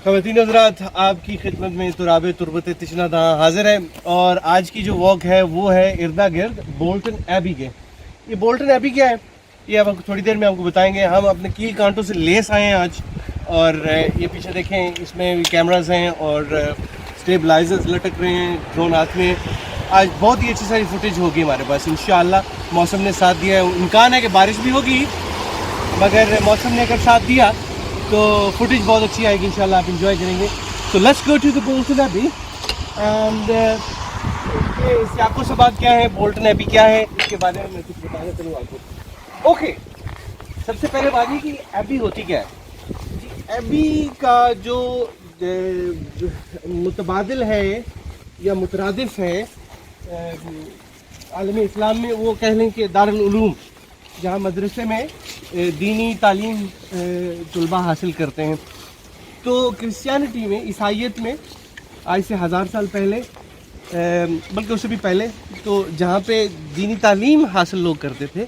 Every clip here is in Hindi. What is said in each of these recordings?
ख़वातीन हज़रात, आपकी खिदमत में तुराब तुरबत तिशनादा हाजिर है। और आज की जो वॉक है वो है इर्दा गिर्द बोल्टन एबी के। ये बोल्टन एबी क्या है ये अब थोड़ी देर में आपको बताएंगे। हम अपने कील कांटों से लेस आए हैं आज, और ये पीछे देखें, इसमें कैमरास हैं और स्टेबलाइजर्स लटक रहे हैं, ड्रोन हाथ में। आज बहुत ही अच्छी सारी फुटेज होगी हमारे पास इंशाअल्लाह। मौसम ने साथ दिया है, इम्कान है कि बारिश भी होगी, मगर मौसम ने अगर साथ दिया तो फुटेज बहुत अच्छी आएगी इंशाल्लाह, आप इंजॉय करेंगे। So let's go to the Bolton Abbey and इसके आपको सवाल क्या है, बोल्टन एबी क्या है, इसके बारे में मैं कुछ बताना चलूँ आपको। ओके, सबसे पहले बात है कि एबी होती क्या है जी। एबी का जो मुतबादिल है या मुतरादिफ है आलमी इस्लाम में, वो कह लें कि दारुल उलूम, जहाँ मदरसे में दीनी तालीम तलबा हासिल करते हैं। तो क्रिश्चियनिटी में, ईसाईयत में आज से 1000 साल पहले, बल्कि उससे भी पहले, तो जहाँ पे दीनी तालीम हासिल लोग करते थे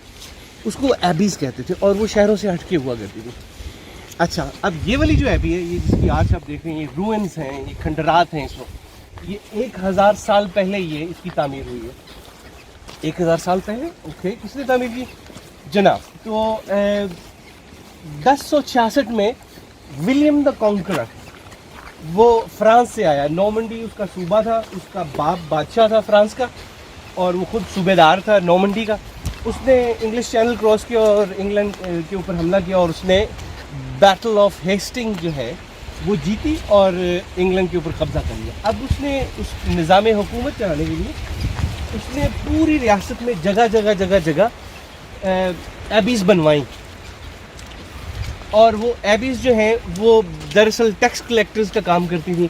उसको एबीज़ कहते थे, और वो शहरों से हटके हुआ करती थी। अच्छा, अब ये वाली जो एबी है, ये जिसकी आज आप देख रहे हैं, ये रूइंस हैं, ये खंडरात हैं इस वक्त। ये 1000 साल पहले ये इसकी तामीर हुई है। 1000 साल पहले, ओके, किसने तामीर की जनाब? तो 1066 में विलियम द कॉन्करर, वो फ्रांस से आया। नॉर्मंडी उसका सूबा था, उसका बाप बादशाह था फ्रांस का, और वो खुद सूबेदार था नॉर्मंडी का। उसने इंग्लिश चैनल क्रॉस किया और इंग्लैंड के ऊपर हमला किया, और उसने बैटल ऑफ हेस्टिंग जो है वो जीती और इंग्लैंड के ऊपर कब्जा कर लिया। अब उसने उस निज़ाम हुकूमत चलाने के लिए उसने पूरी रियासत में जगह जगह एबीज़ बनवाई। और वो एबीज़ जो हैं वो दरअसल टैक्स कलेक्टर्स का काम करती थी,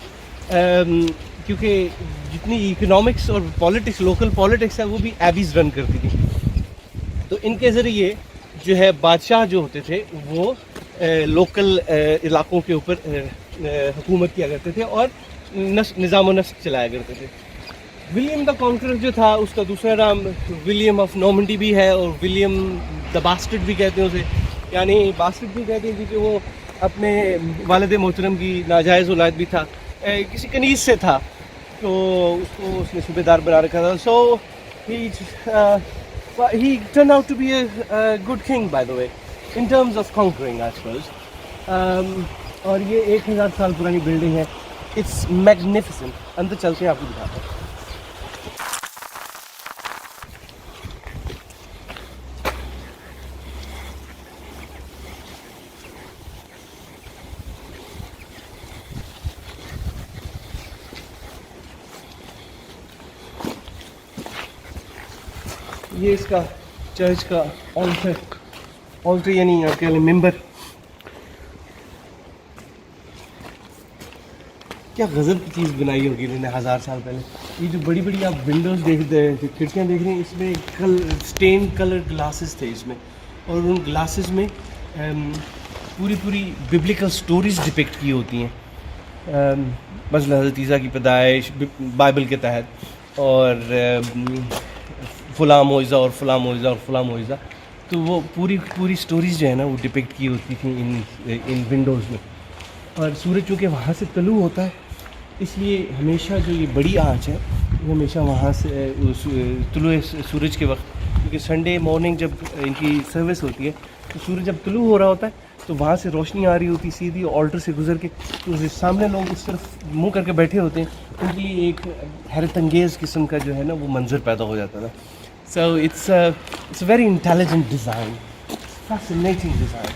क्योंकि जितनी इकोनॉमिक्स और पॉलिटिक्स, लोकल पॉलिटिक्स है, वो भी एबीज़ रन करती थी। तो इनके ज़रिए जो है बादशाह जो होते थे वो लोकल इलाकों के ऊपर हुकूमत किया करते थे और निज़ाम व नस्क चलाया करते थे। विलियम द कॉन्करर जो था, उसका दूसरा नाम विलियम ऑफ नॉर्मंडी भी है, और विलियम द बास्टर्ड भी कहते हैं उसे। यानी बास्टर्ड भी कहते हैं क्योंकि वो अपने वालिद मोहतरम की नाजायज़ औलाद भी था, किसी कनीज़ से था, तो उसको उसने सूबेदार बना रखा था। सो he turned out to be a good king, by the way, in terms of conquering, I suppose. और ये 1000 साल पुरानी बिल्डिंग है, इट्स मैग्निफिसेंट। अंदर चलते हैं, आपको दिखाता हूँ। ये इसका चर्च का ऑल्टर यानी आप कह लें मेंबर। क्या गज़ब की चीज़ बनाई होगी इन्होंने 1000 साल पहले। ये जो बड़ी बड़ी आप विंडोज़ खिड़कियाँ देख रही हैं, इसमें स्टेन कलर ग्लासेस थे इसमें, और उन ग्लासेस में पूरी बिब्लिकल स्टोरीज डिपिक्ट की होती हैं, मसलन हज़रत ईसा की पैदाइश बाइबल के तहत, और फ़लाँ मोइज़ा और फ़लाँ मोइज़ा और फ़लाँ मोइज़ा। तो वो पूरी स्टोरीज जो है ना वो डिपिक्ट की होती थी इन विंडोज़ में। और सूरज चूँकि वहाँ से तलू होता है, इसलिए हमेशा जो ये बड़ी आँच है वो हमेशा वहाँ से तुलू सूरज के वक्त, क्योंकि संडे मॉर्निंग जब इनकी सर्विस होती है तो सूरज जब तुलू हो रहा होता है तो वहाँ से रोशनी आ रही होती सीधी ऑल्टर से गुजर के, तो सामने लोग उस तरफ मुँह करके बैठे होते हैं, उनके लिए एक हैरत अंगेज़ किस्म का जो है ना वो मंजर पैदा हो जाता था। So it's a very intelligent design, fascinating design।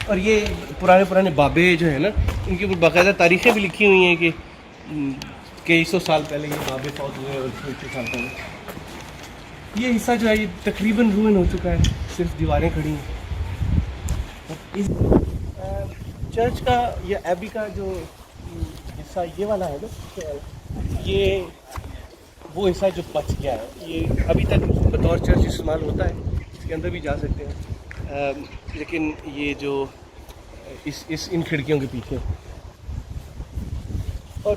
और ये पुराने बाबे जो है ना, इनके ऊपर बाकायदा तारीखें भी लिखी हुई हैं कि कई सौ साल पहले ये बाबे फौत हुए, और कई सौ साल पहले ये हिस्सा जो है ये तकरीबन रूइन हो चुका है, सिर्फ दीवारें खड़ी हैं। इस चर्च का या एबी का जो हिस्सा ये वाला है ना, ये वो हिस्सा जो बच गया है, ये अभी तक बतौर चर्च इस्तेमाल होता है, इसके अंदर भी जा सकते हैं, लेकिन ये जो इन खिड़कियों के पीछे, और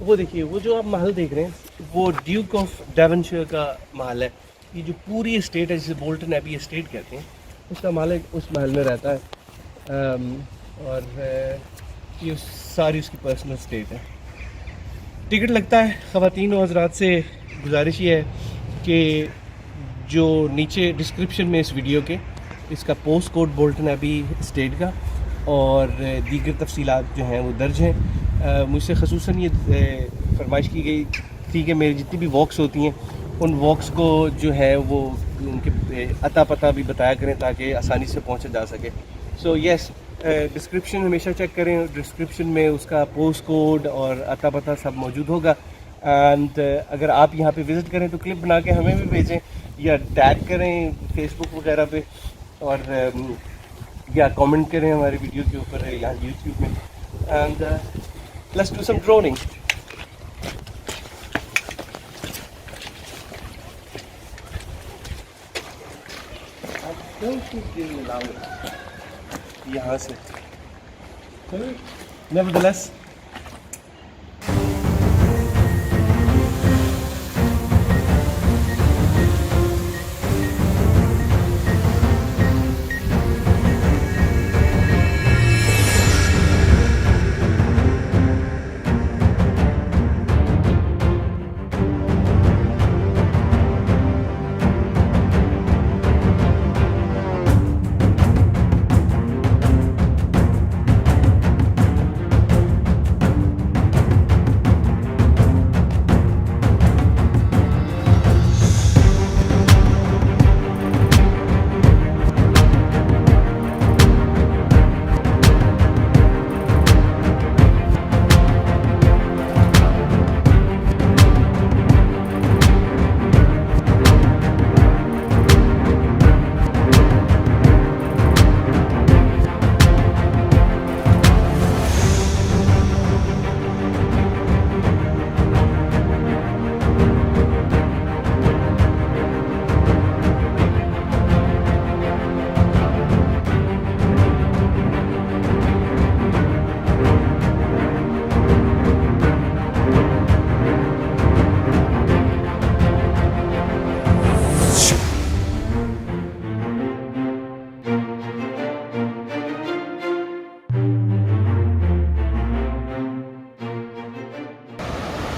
वो देखिए, वो जो आप महल देख रहे हैं वो ड्यूक ऑफ डेवनशायर का महल है। ये जो पूरी एस्टेट है जिसे बोल्टन एबी एस्टेट कहते हैं, उसका मालिक उस महल में रहता है। और ये सारी उसकी पर्सनल स्टेट है। टिकट लगता है। ख़वातीन और हज़रात से गुजारिश ये है कि जो नीचे डिस्क्रिप्शन में इस वीडियो के इसका पोस्ट कोड बोल्टन अभी स्टेट का और दीगर तफसीलात जो हैं वो दर्ज हैं। मुझसे ख़ुसूसन ये फरमाइश की गई थी कि मेरी जितनी भी वॉक्स होती हैं उन वॉक्स को जो है वो उनके अता पता भी बताया करें ताकि आसानी से पहुंचा जा सके। सो यस, डिस्क्रिप्शन हमेशा चेक करें, डिस्क्रिप्शन में उसका पोस्ट कोड और अता पता सब मौजूद होगा। एंड अगर आप यहाँ पे विज़िट करें तो क्लिप बना के हमें भी भेजें या टैग करें फेसबुक वगैरह पे और या कमेंट करें हमारे वीडियो के ऊपर यहाँ यूट्यूब में। And let's do some droning. यहाँ से nevertheless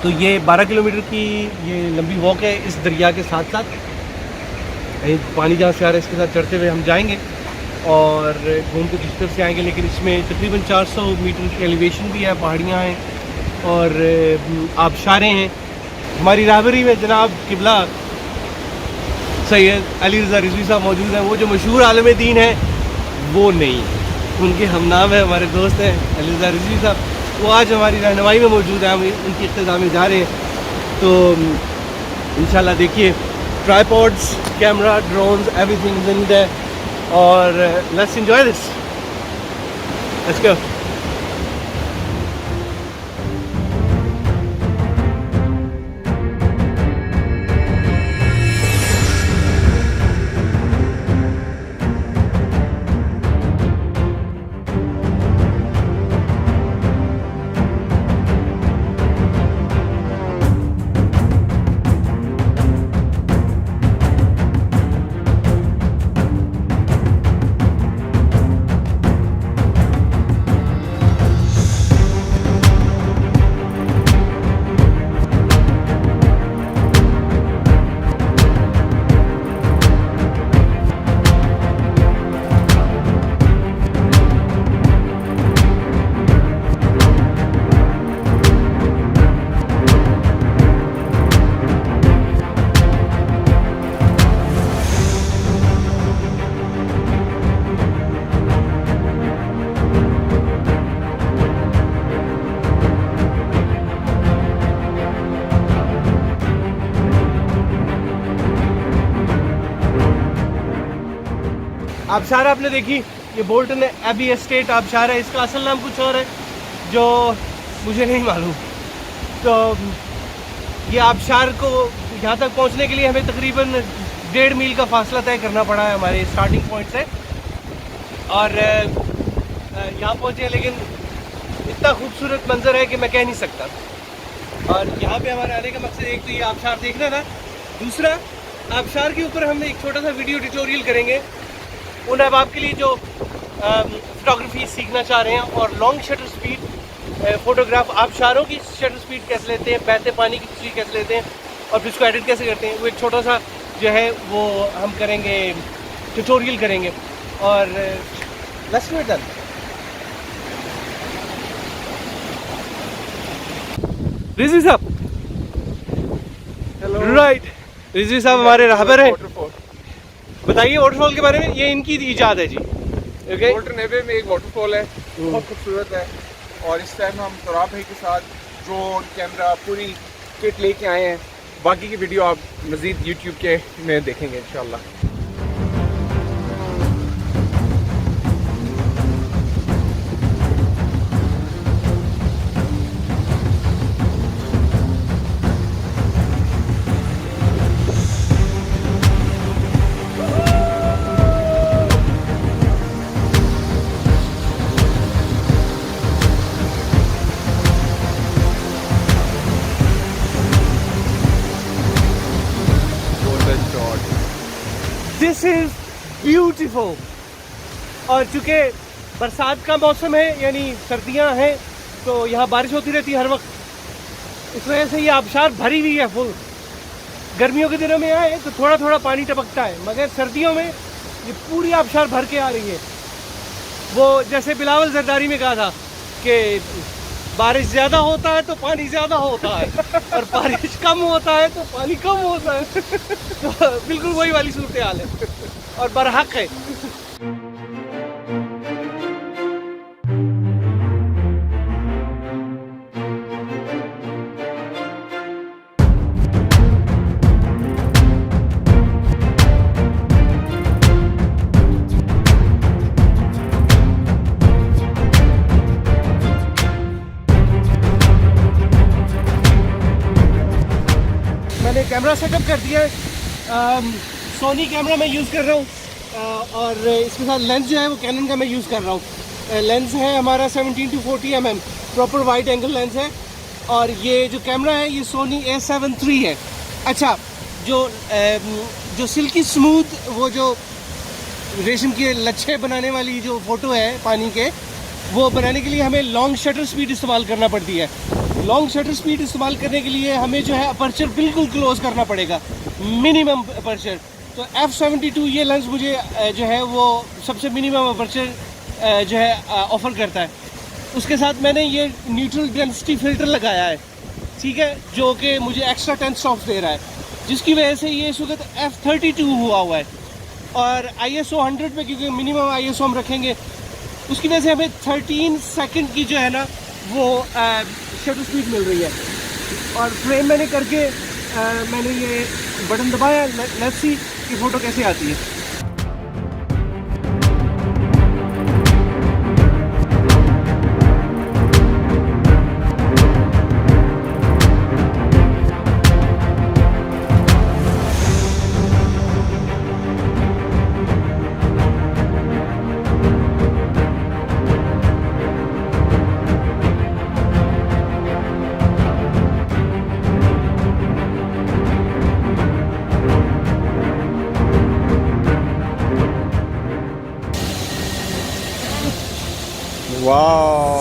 तो ये 12 किलोमीटर की ये लंबी वॉक है इस दरिया के साथ साथ। पानी जहाँ से आ रहा है इसके साथ चढ़ते हुए हम जाएंगे और घूम के दूसरी तरफ से आएंगे। लेकिन इसमें तकरीबन 400 मीटर की एलिवेशन भी है, पहाड़ियाँ हैं और आबशारें हैं। हमारी राहबरी में जनाब किबला सैयद अली रज़ा रिजवी साहब मौजूद हैं। वो जो मशहूर आलम दीन है वो नहीं, उनके हम नाम है, हमारे दोस्त हैं अली रज़ा रिजवी साहब। वो आज हमारी रहनुमाई में मौजूद है, हम उनकी इक़्तिदा में जा रहे हैं। तो इंशाल्लाह देखिए tripods, camera, drones, everything is in there और let's enjoy this. Let's go. आबशार आपने देखी, ये बोल्टन एबी एस्टेट आबशार है। इसका असल नाम कुछ और है जो मुझे नहीं मालूम। तो ये आबशार को यहाँ तक पहुँचने के लिए हमें तकरीबन 1.5 मील का फासला तय करना पड़ा है हमारे स्टार्टिंग पॉइंट से और यहाँ पहुँचे। लेकिन इतना खूबसूरत मंजर है कि मैं कह नहीं सकता। और यहाँ पे हमारे आने का मकसद एक तो ये आबशार देखना था, दूसरा आबशार के ऊपर हम एक छोटा सा वीडियो ट्यूटोरियल करेंगे उन अहबाब के लिए जो फोटोग्राफी सीखना चाह रहे हैं और लॉन्ग शटर स्पीड फोटोग्राफ, आप शारों की शटर स्पीड कैसे लेते हैं, बहते पानी की तस्वीर कैसे लेते हैं और फिर उसको एडिट कैसे करते हैं, वो एक छोटा सा जो है वो हम करेंगे, ट्यूटोरियल करेंगे। और let's do it then. Rizvi sahab, right, Rizvi साहब हमारे राहबर हैं। बताइए वाटरफॉल के बारे में। ये इनकी इजाद है जी। ओके, गोल्डन नेवे में एक वाटरफॉल है, बहुत खूबसूरत है। और इस टाइम हम तुराब भाई के साथ ड्रोन कैमरा पूरी किट लेके आए हैं। बाकी की वीडियो आप मज़ीद यूट्यूब के में देखेंगे इंशाल्लाह। This is beautiful. और चूँकि बरसात का मौसम है, यानी सर्दियां हैं, तो यहाँ बारिश होती रहती है हर वक्त, इस वजह से ये आबशार भरी हुई है फुल। गर्मियों के दिनों में आए तो थोड़ा थोड़ा पानी टपकता है, मगर सर्दियों में ये पूरी आबशार भर के आ रही है। वो जैसे बिलावल जरदारी में कहा था कि बारिश ज़्यादा होता है तो पानी ज़्यादा होता है और बारिश कम होता है तो पानी कम होता है। तो बिल्कुल वही वाली सूरत हाल है और बरहक है। मैंने कैमरा सेटअप कर दिया है, सोनी कैमरा मैं यूज़ कर रहा हूँ और इसके साथ लेंस जो है वो कैनन का मैं यूज़ कर रहा हूँ। लेंस है हमारा 17-40 mm, proper wide angle lens है। और ये जो कैमरा है ये सोनी A7 III है। अच्छा, जो सिल्की स्मूथ, वो जो रेशम के लच्छे बनाने वाली जो फ़ोटो है पानी के, वो बनाने के लिए हमें लॉन्ग शटर स्पीड इस्तेमाल करना पड़ती है। लॉन्ग शटर स्पीड इस्तेमाल करने के लिए हमें जो है अपर्चर बिल्कुल क्लोज करना पड़ेगा, मिनिमम अपर्चर। तो F72 ये लेंस मुझे जो है वो सबसे मिनिमम अपर्चर जो है ऑफ़र करता है। उसके साथ मैंने ये न्यूट्रल डेंसिटी फ़िल्टर लगाया है, ठीक है, जो कि मुझे एक्स्ट्रा 10 स्टॉप्स दे रहा है, जिसकी वजह से ये इस वक्त F32 हुआ है। और ISO 100 पे, क्योंकि मिनिमम ISO हम रखेंगे, उसकी वजह से हमें 13 सेकंड की जो है ना वो शटर स्पीड मिल रही है। और फ्रेम मैंने करके मैंने ये बटन दबाया, लेट्स सी कि फ़ोटो कैसे आती है। वाओ।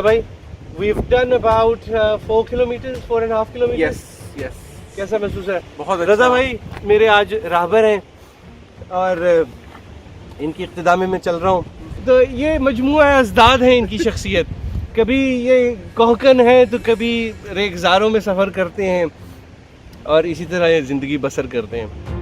भाई, we've done about 4 kilometers, 4.5 kilometers. Yes. कैसा महसूस है? बहुत अच्छा। रज़ा भाई मेरे आज राहबर हैं और इनकी इक़्तिदा में मैं चल रहा हूँ। तो ये मजमुआ अज़दाद हैं इनकी शख्सियत। कभी ये कोहकन है तो कभी रेगज़ारों में सफ़र करते हैं और इसी तरह ये ज़िंदगी बसर करते हैं।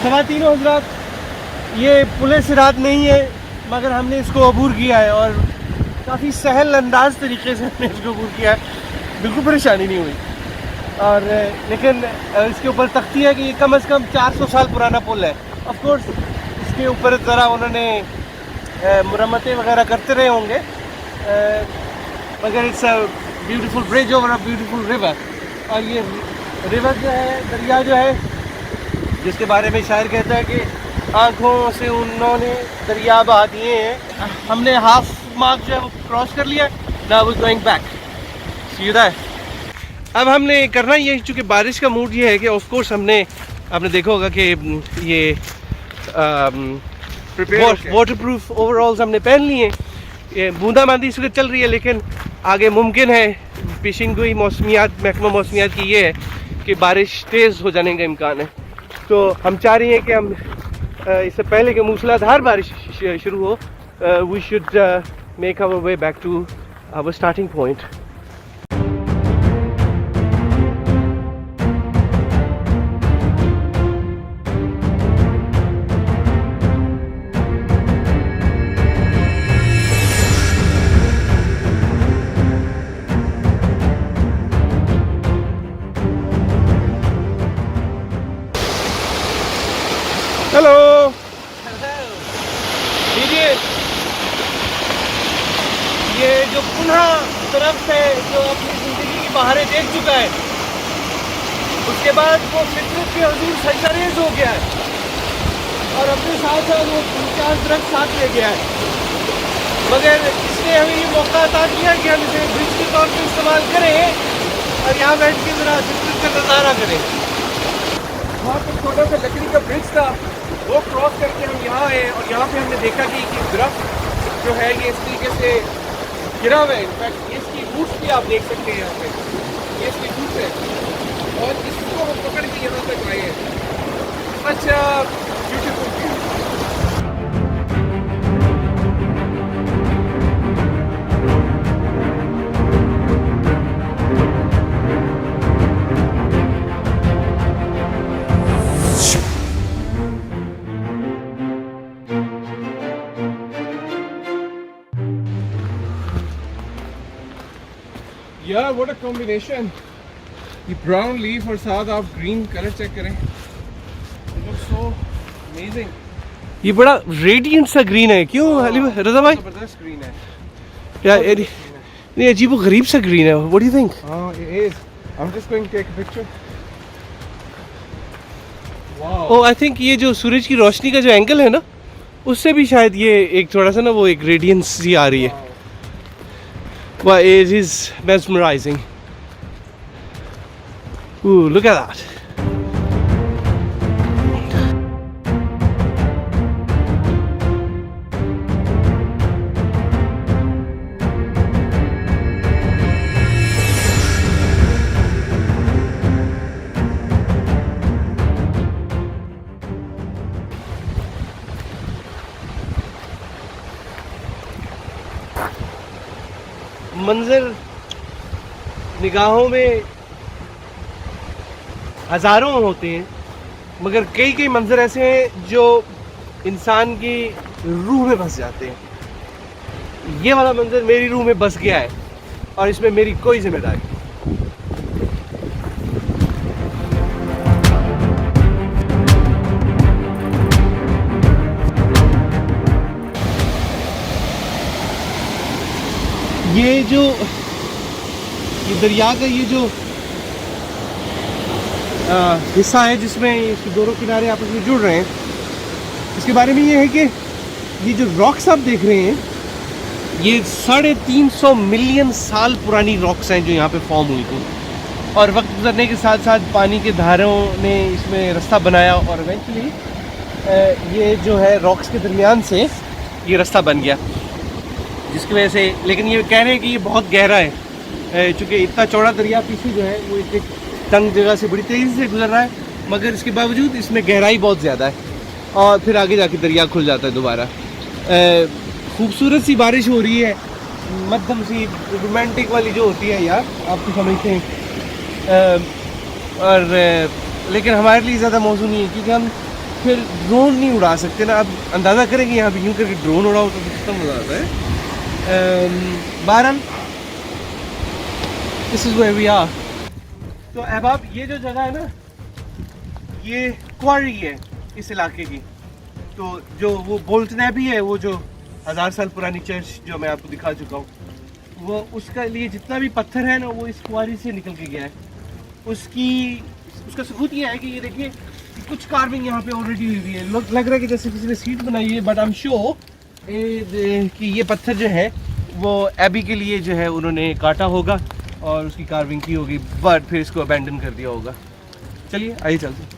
ख़वातीन और हज़रात, ये पुलिस सिरात नहीं है, मगर हमने इसको अबूर किया है और काफ़ी सहल अंदाज तरीके से हमने इसको अबूर किया है, बिल्कुल परेशानी नहीं हुई। और लेकिन इसके ऊपर तख्ती है कि ये कम से कम 400 साल पुराना पुल है। ऑफ कोर्स इसके ऊपर ज़रा उन्होंने मरम्मतें वगैरह करते रहे होंगे, मगर it's a beautiful bridge over a beautiful river. और ये रिवर जो है, दरिया जो है, जिसके बारे में शायर कहता है कि आँखों से उन्होंने दरिया बहा दिए हैं। हमने हाफ मार्क जो है वो क्रॉस कर लिया, नाउ वी गोइंग बैक सीधा है। अब हमने करना ये, चूँकि बारिश का मूड ये है कि ऑफ कोर्स हमने, आपने देखा होगा कि ये वाटरप्रूफ ओवरऑल्स हमने पहन लिए। ये बूंदाबांदी इस वक्त चल रही है, लेकिन आगे मुमकिन है, पेशिंग गोई मौसमियात, महकमा मौसमियात की ये है कि बारिश तेज़ हो जाने का इम्कान है। तो हम चाह रहे हैं कि हम इससे पहले कि मूसलाधार बारिश शुरू हो, we should make our way back to our starting point. Hello, दीजिए ये जो पुनः तरफ है, जो अपनी ज़िंदगी की बहारें देख चुका है, उसके बाद वो फितरत के हुजूर सजरेज हो गया है और अपने साथ साथ वो 50 दरख्त साथ ले गया है। मगर इसने हमें ये मौका अता किया कि हम इसे ब्रिज के तौर पर इस्तेमाल करें और यहाँ बैठ के ज़रा फितरत का नज़ारा करें। वहाँ पर छोटा सा लकड़ी का ब्रिज था, वो क्रॉस करके हम यहाँ आए और यहाँ पे हमने देखा कि दरख्त जो है ये इस तरीके से गिरा हुआ है। इनफैक्ट इसकी रूट्स भी आप देख सकते हैं यहाँ पे, ये इसकी रूट्स है और इसको हम पकड़ के यहाँ तक आए हैं। अच्छा ब्यूटीफुल व्यू। यार व्हाट अ कॉम्बिनेशन, ये ब्राउन लीफ और साथ आप ग्रीन कलर चेक करें, इट लुक्स सो अमेजिंग। ये बड़ा रेडिएंट सा ग्रीन है, क्यों रज़ा भाई? जबरदस्त ग्रीन है यार, ये अजीब व गरीब सा ग्रीन है। What do you think? हाँ it is. I am just going to take a picture. Wow, oh I think ये जो सूरज की रोशनी का जो एंगल है ना, उससे भी शायद ये एक थोड़ा सा ना वो एक रेडियंस सी आ रही है। Well, it is mesmerizing. Ooh, look at that. मंजर निगाहों में हज़ारों होते हैं, मगर कई कई मंजर ऐसे हैं जो इंसान की रूह में बस जाते हैं। ये वाला मंजर मेरी रूह में बस गया है और इसमें मेरी कोई जिम्मेदारी नहीं। ये जो ये दरिया का ये जो हिस्सा है जिसमें इसके दोनों किनारे आपस में जुड़ रहे हैं, इसके बारे में ये है कि ये जो रॉक्स आप देख रहे हैं, ये 350 मिलियन साल पुरानी रॉक्स हैं जो यहाँ पे फॉर्म हुई थी, और वक्त गुजरने के साथ साथ पानी के धारों ने इसमें रास्ता बनाया और इवेंचुअली ये जो है रॉक्स के दरमियान से ये रास्ता बन गया, जिसकी वजह से, लेकिन ये कह रहे हैं कि ये बहुत गहरा है, चूँकि इतना चौड़ा दरिया पीछे जो है वो एक तंग जगह से बड़ी तेज़ी से गुजर रहा है, मगर इसके बावजूद इसमें गहराई बहुत ज़्यादा है और फिर आगे जाके दरिया खुल जाता है दोबारा। खूबसूरत सी बारिश हो रही है, मध्यम सी रोमांटिक वाली जो होती है यार, आप तो समझते हैं, और लेकिन हमारे लिए ज़्यादा मौजूद नहीं है क्योंकि हम फिर ड्रोन नहीं उड़ा सकते ना। आप अंदाज़ा करेंगे यहाँ पे यूँ करके ड्रोन उड़ाओ तो कितना मज़ा आता है। बहरहाल this is where we are. तो अहबाब ये जो जगह है ना, ये क्वारी है इस इलाके की। तो जो वो बोल्टन एबी है, वो जो 1000 साल पुरानी चर्च जो मैं आपको दिखा चुका हूँ, वो उसका लिए जितना भी पत्थर है ना, वो इस क्वारी से निकल के गया है। उसका सबूत ये है कि ये देखिए कि कुछ कार्विंग यहाँ पे ऑलरेडी हुई है। लग रहा है कि जैसे किसी ने सीट बनाई है, बट आई एम श्योर कि ये पत्थर जो है वो एबी के लिए जो है उन्होंने काटा होगा और उसकी कार्विंग की होगी, बट फिर इसको अबैंडन कर दिया होगा। चलिए आइए चलते हैं।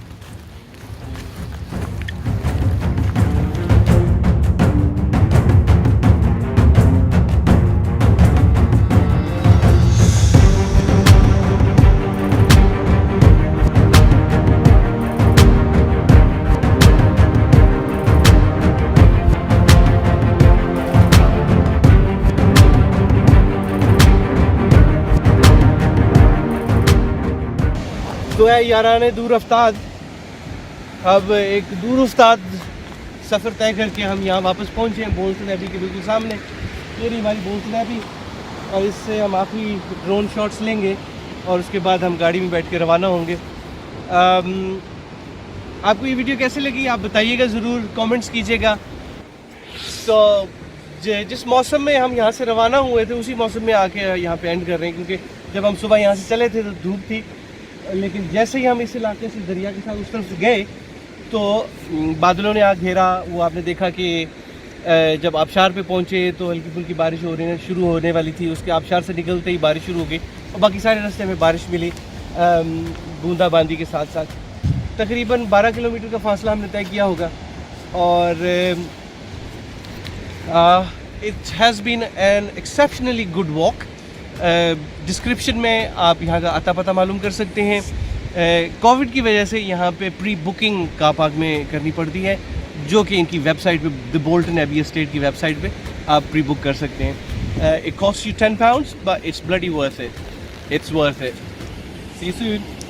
तो है याराने दूर अफ्ताद, अब एक दूर उस्ताद सफ़र तय करके हम यहाँ वापस पहुँचे हैं बोल्टन एबी के बिल्कुल सामने। ये रही हमारी बोल्टन एबी, और इससे हम आखिरी ड्रोन शॉट्स लेंगे और उसके बाद हम गाड़ी में बैठ के रवाना होंगे। आपको ये वीडियो कैसे लगी आप बताइएगा, ज़रूर कमेंट्स कीजिएगा। तो जिस मौसम में हम यहाँ से रवाना हुए थे उसी मौसम में आके यहाँ पे एंड कर रहे हैं, क्योंकि जब हम सुबह यहाँ से चले थे तो धूप थी, लेकिन जैसे ही हम इस इलाके से दरिया के साथ उस तरफ गए तो बादलों ने आ घेरा। वो आपने देखा कि जब आबशार पे पहुँचे तो हल्की फुल्की बारिश शुरू होने वाली थी। उसके आबशार से निकलते ही बारिश शुरू हो गई और बाकी सारे रास्ते में बारिश मिली बूंदाबांदी के साथ साथ। तकरीबन 12 किलोमीटर का फासला हमने तय किया होगा और it has been an exceptionally good walk. Description में आप यहाँ का अता पता मालूम कर सकते हैं। कोविड की वजह से यहाँ पे प्री बुकिंग कार पार्क में करनी पड़ती है, जो कि इनकी वेबसाइट पे द बोल्टन एबी एस्टेट की वेबसाइट पे आप प्री बुक कर सकते हैं। It cost you £10 but it's bloody worth it. It's worth it. See you soon.